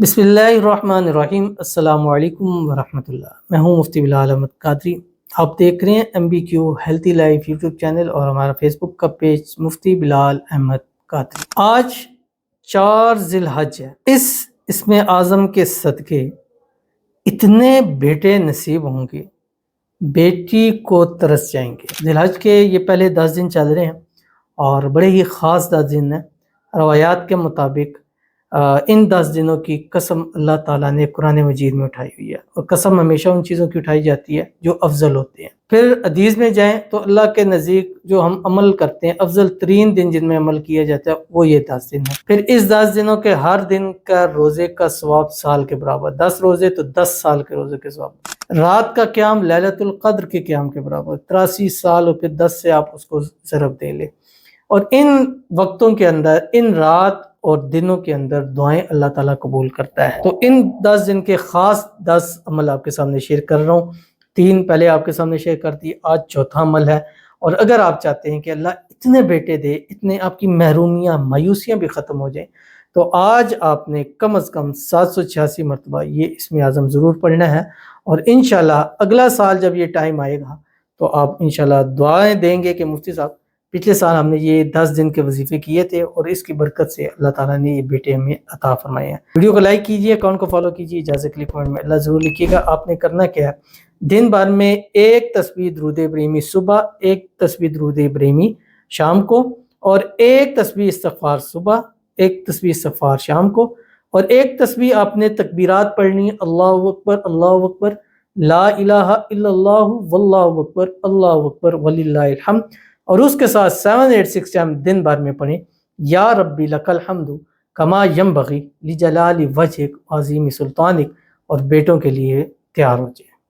بسم اللہ الرحمن الرحیم۔ السلام علیکم ورحمۃ اللہ۔ میں ہوں مفتی بلال احمد قادری۔ آپ دیکھ رہے ہیں MBQ healthy life YouTube channel اور ہمارا فیس بک کا پیج مفتی بلال احمد قادری۔ آج 4 ذی الحج ہے۔ اسم اعظم کے صدقے اتنے بیٹے نصیب ہوں گے، بیٹی کو ترس جائیں گے۔ ذی الحج کے یہ پہلے 10 دن چل رہے ہیں اور بڑے ہی خاص 10 دن ہیں۔ روایات کے مطابق ان 10 دنوں کی قسم اللہ تعالیٰ نے قرآن مجید میں اٹھائی ہوئی ہے، اور قسم ہمیشہ ان چیزوں کی اٹھائی جاتی ہے جو افضل ہوتے ہیں۔ پھر حدیث میں جائیں تو اللہ کے نزدیک جو ہم عمل کرتے ہیں، افضل ترین دن جن میں عمل کیا جاتا ہے وہ یہ 10 دن ہے۔ پھر اس 10 دنوں کے ہر دن کا روزے کا ثواب سال کے برابر، 10 روزے تو 10 سال کے روزے کے ثواب۔ رات کا قیام لیلۃ القدر کے قیام کے برابر، 83 سال اور پھر 10 سے آپ اس کو ضرب دے لیں۔ اور ان وقتوں کے اندر، ان رات اور دنوں کے اندر دعائیں اللہ تعالیٰ قبول کرتا ہے۔ تو ان 10 دن کے خاص 10 عمل آپ کے سامنے شیئر کر رہا ہوں۔ 3 پہلے آپ کے سامنے شیئر کر دی، آج چوتھا عمل ہے۔ اور اگر آپ چاہتے ہیں کہ اللہ اتنے بیٹے دے، اتنے آپ کی محرومیاں مایوسیاں بھی ختم ہو جائیں، تو آج آپ نے کم از کم 786 مرتبہ یہ اسم اعظم ضرور پڑھنا ہے۔ اور انشاءاللہ اگلا سال جب یہ ٹائم آئے گا تو آپ انشاءاللہ دعائیں دیں گے کہ مفتی صاحب پچھلے سال ہم نے یہ 10 دن کے وظیفے کیے تھے اور اس کی برکت سے اللہ تعالیٰ نے یہ بیٹے ہمیں عطا فرمائے ہیں۔ ویڈیو کو لائک کیجئے، اکاؤنٹ کو فالو کیجئے، اجازت کے لیے کمنٹ میں اللہ ضرور لکھیے گا۔ آپ نے کرنا کیا ہے، دن بھر میں 1 تسبیح درود ابراہیمی صبح، 1 تسبیح درود ابراہیمی شام کو، اور 1 تسبیح استغفار صبح، 1 تسبیح استغفار شام کو، اور 1 تسبیح آپ نے تکبیرات پڑھنی، اللہ اکبر، لا الہ الا اللہ واللہ اکبر، اللہ اکبر وللہ الحمد، اور اس کے ساتھ 786 ٹائم دن بھر میں پڑھیں، یا ربی لک الحمد کما ینبغی لجلال وجہک عظیم سلطانک، اور بیٹوں کے لیے تیار ہو جائیں۔